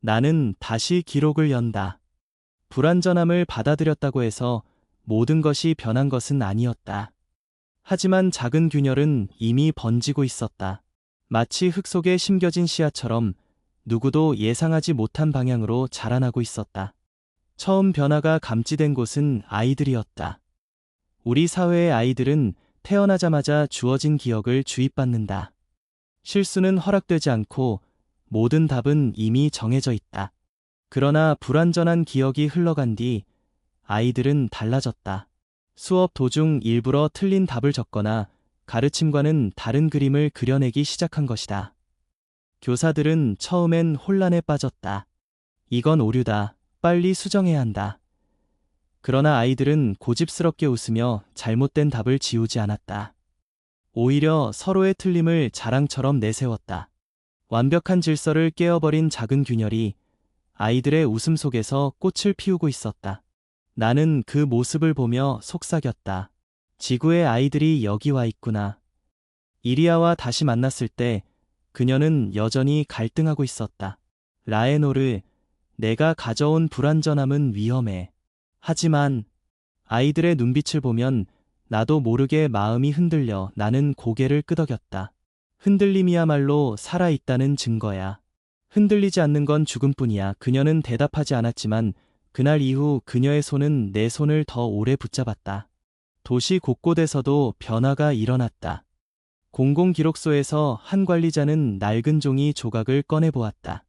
나는 다시 기록을 연다. 불완전함을 받아들였다고 해서 모든 것이 변한 것은 아니었다. 하지만 작은 균열은 이미 번지고 있었다. 마치 흙 속에 심겨진 씨앗처럼 누구도 예상하지 못한 방향으로 자라나고 있었다. 처음 변화가 감지된 곳은 아이들이었다. 우리 사회의 아이들은 태어나자마자 주어진 기억을 주입받는다. 실수는 허락되지 않고 모든 답은 이미 정해져 있다. 그러나 불완전한 기억이 흘러간 뒤 아이들은 달라졌다. 수업 도중 일부러 틀린 답을 적거나 가르침과는 다른 그림을 그려내기 시작한 것이다. 교사들은 처음엔 혼란에 빠졌다. 이건 오류다. 빨리 수정해야 한다. 그러나 아이들은 고집스럽게 웃으며 잘못된 답을 지우지 않았다. 오히려 서로의 틀림을 자랑처럼 내세웠다. 완벽한 질서를 깨어버린 작은 균열이 아이들의 웃음 속에서 꽃을 피우고 있었다. 나는 그 모습을 보며 속삭였다. 지구의 아이들이 여기 와 있구나. 이리아와 다시 만났을 때 그녀는 여전히 갈등하고 있었다. 라에노르, 내가 가져온 불완전함은 위험해. 하지만 아이들의 눈빛을 보면 나도 모르게 마음이 흔들려 나는 고개를 끄덕였다. 흔들림이야말로 살아있다는 증거야. 흔들리지 않는 건 죽음뿐이야. 그녀는 대답하지 않았지만 그날 이후 그녀의 손은 내 손을 더 오래 붙잡았다. 도시 곳곳에서도 변화가 일어났다. 공공기록소에서 한 관리자는 낡은 종이 조각을 꺼내보았다.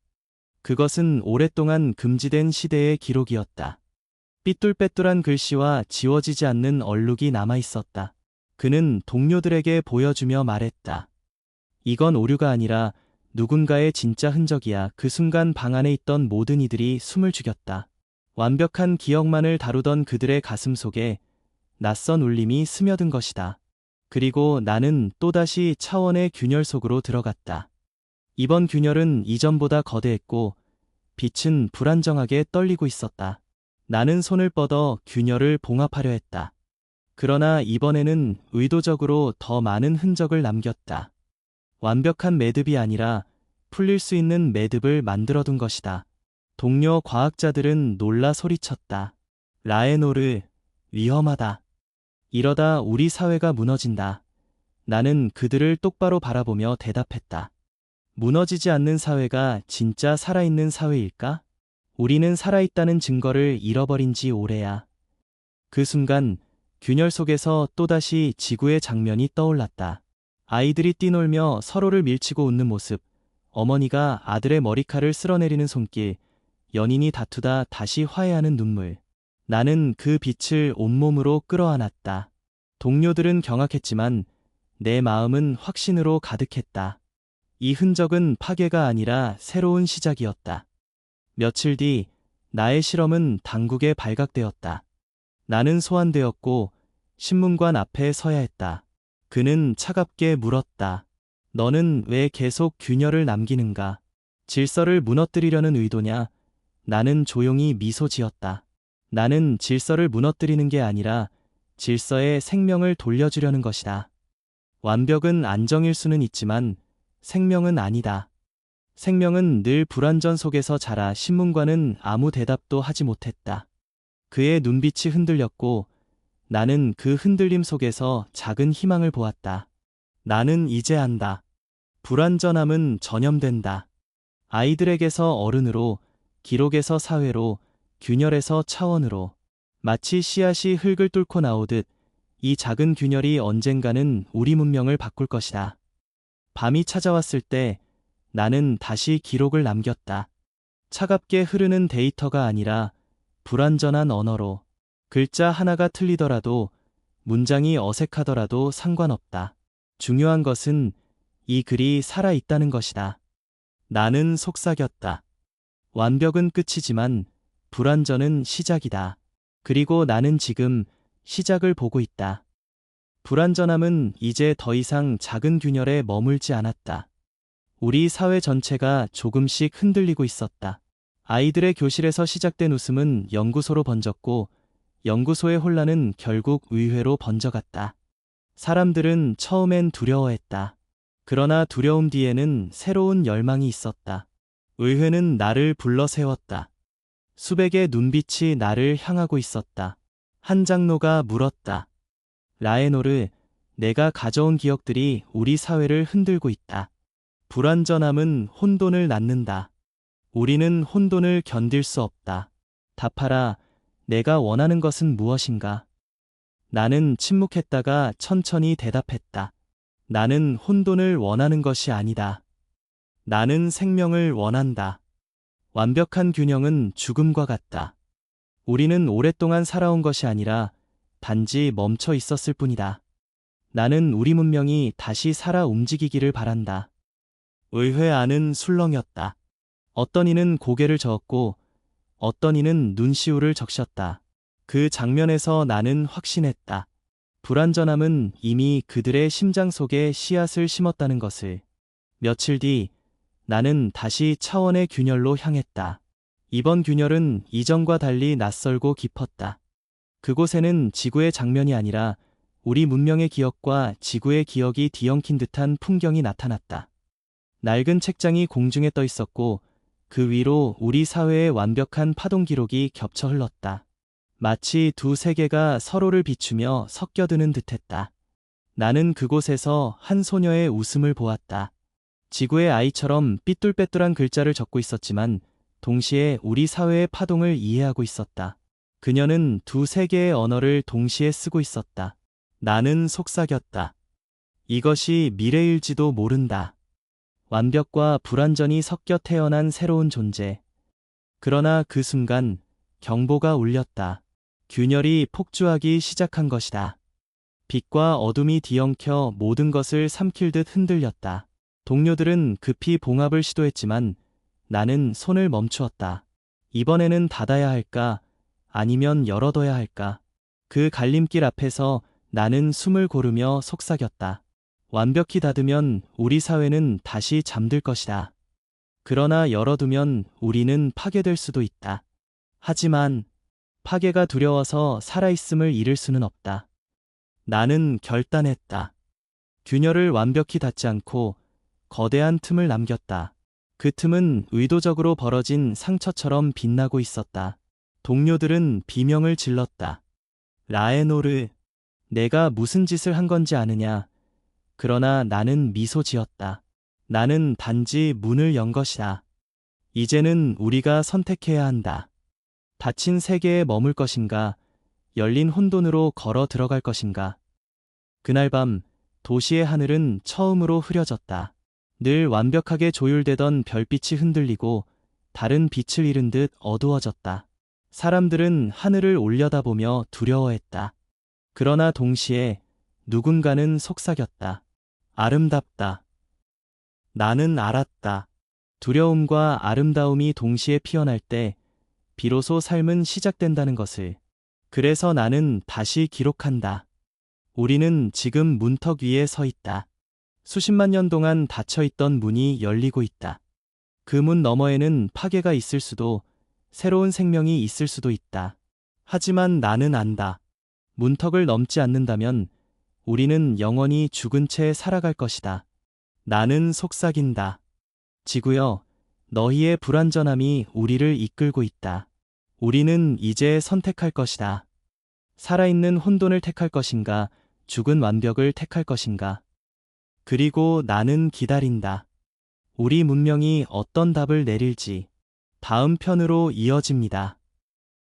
그것은 오랫동안 금지된 시대의 기록이었다. 삐뚤빼뚤한 글씨와 지워지지 않는 얼룩이 남아있었다. 그는 동료들에게 보여주며 말했다. 이건 오류가 아니라 누군가의 진짜 흔적이야. 그 순간 방 안에 있던 모든 이들이 숨을 죽였다. 완벽한 기억만을 다루던 그들의 가슴 속에 낯선 울림이 스며든 것이다. 그리고 나는 또다시 차원의 균열 속으로 들어갔다. 이번 균열은 이전보다 거대했고 빛은 불안정하게 떨리고 있었다. 나는 손을 뻗어 균열을 봉합하려 했다. 그러나 이번에는 의도적으로 더 많은 흔적을 남겼다. 완벽한 매듭이 아니라 풀릴 수 있는 매듭을 만들어둔 것이다. 동료 과학자들은 놀라 소리쳤다. 라에노르, 위험하다. 이러다 우리 사회가 무너진다. 나는 그들을 똑바로 바라보며 대답했다. 무너지지 않는 사회가 진짜 살아있는 사회일까? 우리는 살아있다는 증거를 잃어버린 지 오래야. 그 순간 균열 속에서 또다시 지구의 장면이 떠올랐다. 아이들이 뛰놀며 서로를 밀치고 웃는 모습, 어머니가 아들의 머리칼을 쓸어내리는 손길, 연인이 다투다 다시 화해하는 눈물. 나는 그 빛을 온몸으로 끌어안았다. 동료들은 경악했지만 내 마음은 확신으로 가득했다. 이 흔적은 파괴가 아니라 새로운 시작이었다. 며칠 뒤 나의 실험은 당국에 발각되었다. 나는 소환되었고 신문관 앞에 서야 했다. 그는 차갑게 물었다. 너는 왜 계속 균열을 남기는가? 질서를 무너뜨리려는 의도냐? 나는 조용히 미소 지었다. 나는 질서를 무너뜨리는 게 아니라 질서에 생명을 돌려주려는 것이다. 완벽은 안정일 수는 있지만 생명은 아니다. 생명은 늘 불완전 속에서 자라. 신문관은 아무 대답도 하지 못했다. 그의 눈빛이 흔들렸고 나는 그 흔들림 속에서 작은 희망을 보았다. 나는 이제 안다. 불완전함은 전염된다. 아이들에게서 어른으로, 기록에서 사회로, 균열에서 차원으로. 마치 씨앗이 흙을 뚫고 나오듯 이 작은 균열이 언젠가는 우리 문명을 바꿀 것이다. 밤이 찾아왔을 때 나는 다시 기록을 남겼다. 차갑게 흐르는 데이터가 아니라 불완전한 언어로. 글자 하나가 틀리더라도, 문장이 어색하더라도 상관없다. 중요한 것은 이 글이 살아있다는 것이다. 나는 속삭였다. 완벽은 끝이지만 불완전은 시작이다. 그리고 나는 지금 시작을 보고 있다. 불완전함은 이제 더 이상 작은 균열에 머물지 않았다. 우리 사회 전체가 조금씩 흔들리고 있었다. 아이들의 교실에서 시작된 웃음은 연구소로 번졌고 연구소의 혼란은 결국 의회로 번져갔다. 사람들은 처음엔 두려워했다. 그러나 두려움 뒤에는 새로운 열망이 있었다. 의회는 나를 불러 세웠다. 수백의 눈빛이 나를 향하고 있었다. 한 장로가 물었다. 라에노르, 내가 가져온 기억들이 우리 사회를 흔들고 있다. 불완전함은 혼돈을 낳는다. 우리는 혼돈을 견딜 수 없다. 답하라, 내가 원하는 것은 무엇인가? 나는 침묵했다가 천천히 대답했다. 나는 혼돈을 원하는 것이 아니다. 나는 생명을 원한다. 완벽한 균형은 죽음과 같다. 우리는 오랫동안 살아온 것이 아니라 단지 멈춰 있었을 뿐이다. 나는 우리 문명이 다시 살아 움직이기를 바란다. 의회 안은 술렁였다. 어떤 이는 고개를 저었고 어떤 이는 눈시울을 적셨다. 그 장면에서 나는 확신했다. 불완전함은 이미 그들의 심장 속에 씨앗을 심었다는 것을. 며칠 뒤 나는 다시 차원의 균열로 향했다. 이번 균열은 이전과 달리 낯설고 깊었다. 그곳에는 지구의 장면이 아니라 우리 문명의 기억과 지구의 기억이 뒤엉킨 듯한 풍경이 나타났다. 낡은 책장이 공중에 떠 있었고 그 위로 우리 사회의 완벽한 파동 기록이 겹쳐 흘렀다. 마치 두 세계가 서로를 비추며 섞여드는 듯했다. 나는 그곳에서 한 소녀의 웃음을 보았다. 지구의 아이처럼 삐뚤빼뚤한 글자를 적고 있었지만 동시에 우리 사회의 파동을 이해하고 있었다. 그녀는 두 세계의 언어를 동시에 쓰고 있었다. 나는 속삭였다. 이것이 미래일지도 모른다. 완벽과 불완전이 섞여 태어난 새로운 존재. 그러나 그 순간 경보가 울렸다. 균열이 폭주하기 시작한 것이다. 빛과 어둠이 뒤엉켜 모든 것을 삼킬 듯 흔들렸다. 동료들은 급히 봉합을 시도했지만 나는 손을 멈추었다. 이번에는 닫아야 할까? 아니면 열어둬야 할까? 그 갈림길 앞에서 나는 숨을 고르며 속삭였다. 완벽히 닫으면 우리 사회는 다시 잠들 것이다. 그러나 열어두면 우리는 파괴될 수도 있다. 하지만 파괴가 두려워서 살아있음을 잃을 수는 없다. 나는 결단했다. 균열을 완벽히 닫지 않고 거대한 틈을 남겼다. 그 틈은 의도적으로 벌어진 상처처럼 빛나고 있었다. 동료들은 비명을 질렀다. 라에노르, 내가 무슨 짓을 한 건지 아느냐? 그러나 나는 미소 지었다. 나는 단지 문을 연 것이다. 이제는 우리가 선택해야 한다. 닫힌 세계에 머물 것인가, 열린 혼돈으로 걸어 들어갈 것인가. 그날 밤 도시의 하늘은 처음으로 흐려졌다. 늘 완벽하게 조율되던 별빛이 흔들리고 다른 빛을 잃은 듯 어두워졌다. 사람들은 하늘을 올려다보며 두려워했다. 그러나 동시에 누군가는 속삭였다. 아름답다. 나는 알았다. 두려움과 아름다움이 동시에 피어날 때 비로소 삶은 시작된다는 것을. 그래서 나는 다시 기록한다. 우리는 지금 문턱 위에 서 있다. 수십만 년 동안 닫혀있던 문이 열리고 있다. 그 문 너머에는 파괴가 있을 수도, 새로운 생명이 있을 수도 있다. 하지만 나는 안다. 문턱을 넘지 않는다면 우리는 영원히 죽은 채 살아갈 것이다. 나는 속삭인다. 지구여, 너희의 불완전함이 우리를 이끌고 있다. 우리는 이제 선택할 것이다. 살아있는 혼돈을 택할 것인가, 죽은 완벽을 택할 것인가. 그리고 나는 기다린다. 우리 문명이 어떤 답을 내릴지. 다음 편으로 이어집니다.